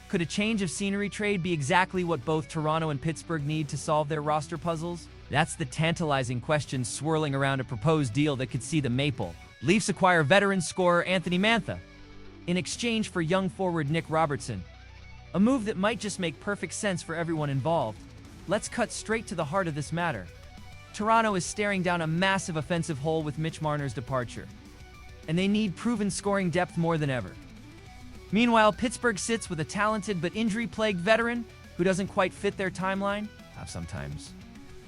Could a change of scenery trade be exactly what both Toronto and Pittsburgh need to solve their roster puzzles? That's the tantalizing question swirling around a proposed deal that could see the Maple Leafs acquire veteran scorer Anthony Mantha in exchange for young forward Nick Robertson. A move that might just make perfect sense for everyone involved. Let's cut straight to the heart of this matter. Toronto is staring down a massive offensive hole with Mitch Marner's departure, and they need proven scoring depth more than ever. Meanwhile, Pittsburgh sits with a talented but injury-plagued veteran who doesn't quite fit their timeline. Sometimes.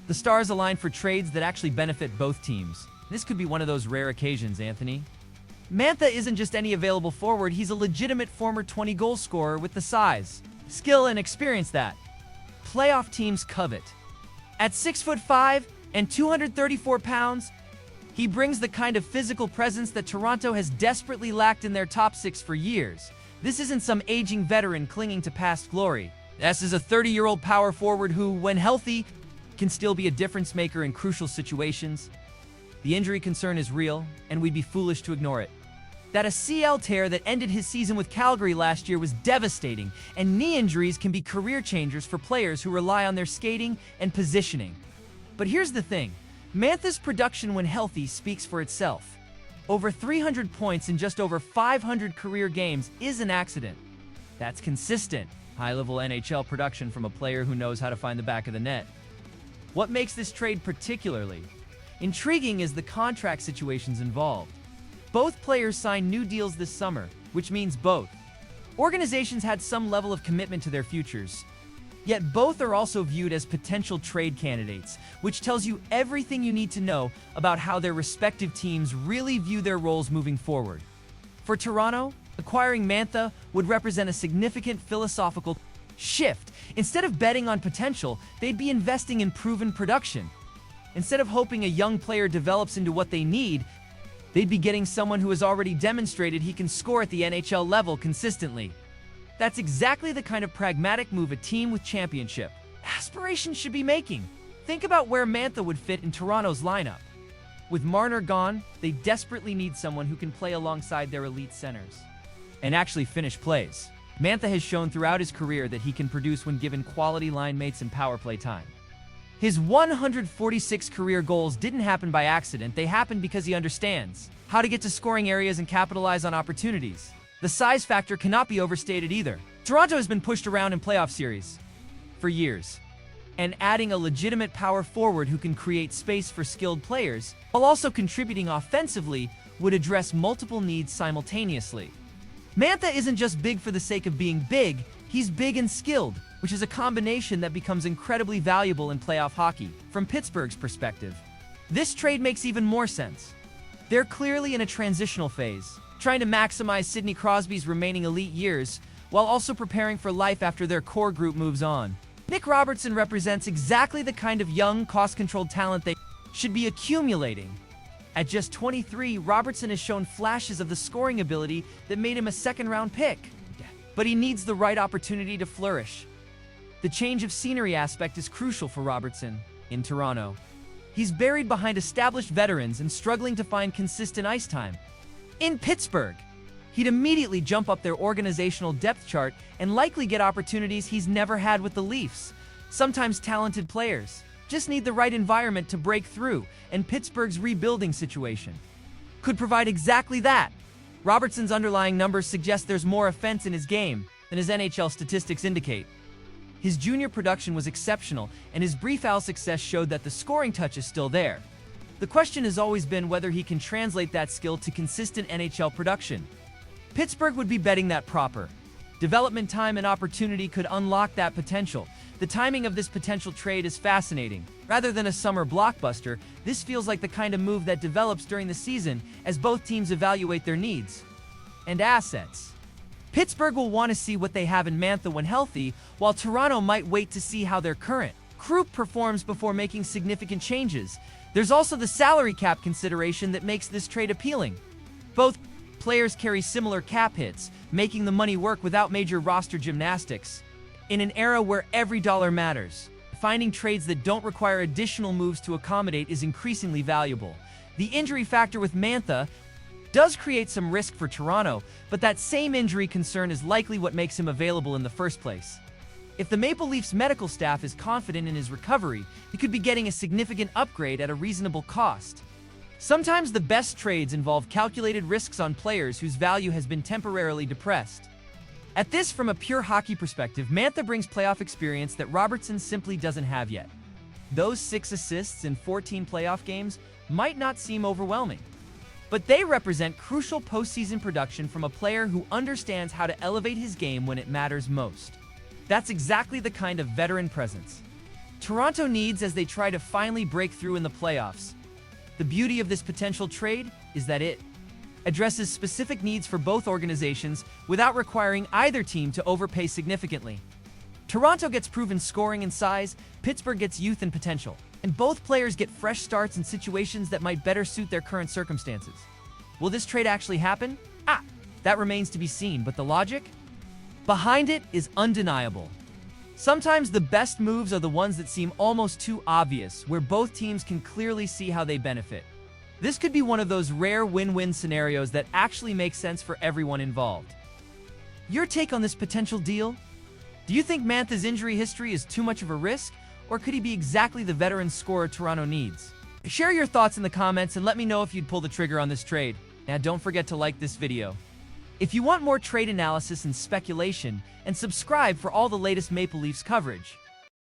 The stars align for trades that actually benefit both teams. This could be one of those rare occasions, Anthony. Mantha isn't just any available forward, he's a legitimate former 20-goal scorer with the size, skill, and experience that playoff teams covet. At 6'5" and 234 pounds, he brings the kind of physical presence that Toronto has desperately lacked in their top six for years. This isn't some aging veteran clinging to past glory. This is a 30-year-old power forward who, when healthy, can still be a difference maker in crucial situations. The injury concern is real, and we'd be foolish to ignore it. That ACL tear that ended his season with Calgary last year was devastating, and knee injuries can be career changers for players who rely on their skating and positioning. But here's the thing. Mantha's production when healthy speaks for itself. Over 300 points in just over 500 career games is an accident. That's consistent, high-level NHL production from a player who knows how to find the back of the net. What makes this trade particularly intriguing is the contract situations involved. Both players signed new deals this summer, which means both organizations had some level of commitment to their futures. Yet both are also viewed as potential trade candidates, which tells you everything you need to know about how their respective teams really view their roles moving forward. For Toronto, acquiring Mantha would represent a significant philosophical shift. Instead of betting on potential, they'd be investing in proven production. Instead of hoping a young player develops into what they need, they'd be getting someone who has already demonstrated he can score at the NHL level consistently. That's exactly the kind of pragmatic move a team with championship aspirations should be making. Think about where Mantha would fit in Toronto's lineup. With Marner gone, they desperately need someone who can play alongside their elite centers and actually finish plays. Mantha has shown throughout his career that he can produce when given quality line mates and power play time. His 146 career goals didn't happen by accident, they happened because he understands how to get to scoring areas and capitalize on opportunities. The size factor cannot be overstated either. Toronto has been pushed around in playoff series for years, and adding a legitimate power forward who can create space for skilled players while also contributing offensively would address multiple needs simultaneously. Mantha isn't just big for the sake of being big, he's big and skilled, which is a combination that becomes incredibly valuable in playoff hockey. From Pittsburgh's perspective, this trade makes even more sense. They're clearly in a transitional phase, trying to maximize Sidney Crosby's remaining elite years while also preparing for life after their core group moves on. Nick Robertson represents exactly the kind of young, cost-controlled talent they should be accumulating. At just 23, Robertson has shown flashes of the scoring ability that made him a second-round pick. But he needs the right opportunity to flourish. The change of scenery aspect is crucial for Robertson in Toronto. He's buried behind established veterans and struggling to find consistent ice time. In Pittsburgh, he'd immediately jump up their organizational depth chart and likely get opportunities he's never had with the Leafs. Sometimes talented players just need the right environment to break through, and Pittsburgh's rebuilding situation could provide exactly that. Robertson's underlying numbers suggest there's more offense in his game than his NHL statistics indicate. His junior production was exceptional, and his brief AHL success showed that the scoring touch is still there. The question has always been whether he can translate that skill to consistent NHL production. Pittsburgh would be betting that proper. Development time and opportunity could unlock that potential. The timing of this potential trade is fascinating. Rather than a summer blockbuster, this feels like the kind of move that develops during the season as both teams evaluate their needs and assets. Pittsburgh will want to see what they have in Mantha when healthy, while Toronto might wait to see how their current group performs before making significant changes. There's also the salary cap consideration that makes this trade appealing. Both players carry similar cap hits, making the money work without major roster gymnastics. In an era where every dollar matters, finding trades that don't require additional moves to accommodate is increasingly valuable. The injury factor with Mantha does create some risk for Toronto, but that same injury concern is likely what makes him available in the first place. If the Maple Leafs medical staff is confident in his recovery, he could be getting a significant upgrade at a reasonable cost. Sometimes the best trades involve calculated risks on players whose value has been temporarily depressed. At this, from a pure hockey perspective, Mantha brings playoff experience that Robertson simply doesn't have yet. Those 6 assists in 14 playoff games might not seem overwhelming, but they represent crucial postseason production from a player who understands how to elevate his game when it matters most. That's exactly the kind of veteran presence Toronto needs as they try to finally break through in the playoffs. The beauty of this potential trade is that it addresses specific needs for both organizations without requiring either team to overpay significantly. Toronto gets proven scoring and size, Pittsburgh gets youth and potential, and both players get fresh starts in situations that might better suit their current circumstances. Will this trade actually happen? That remains to be seen, but the logic behind it is undeniable. Sometimes the best moves are the ones that seem almost too obvious, where both teams can clearly see how they benefit. This could be one of those rare win-win scenarios that actually make sense for everyone involved. Your take on this potential deal? Do you think Mantha's injury history is too much of a risk, or could he be exactly the veteran scorer Toronto needs? Share your thoughts in the comments and let me know if you'd pull the trigger on this trade. Now don't forget to like this video if you want more trade analysis and speculation, and subscribe for all the latest Maple Leafs coverage.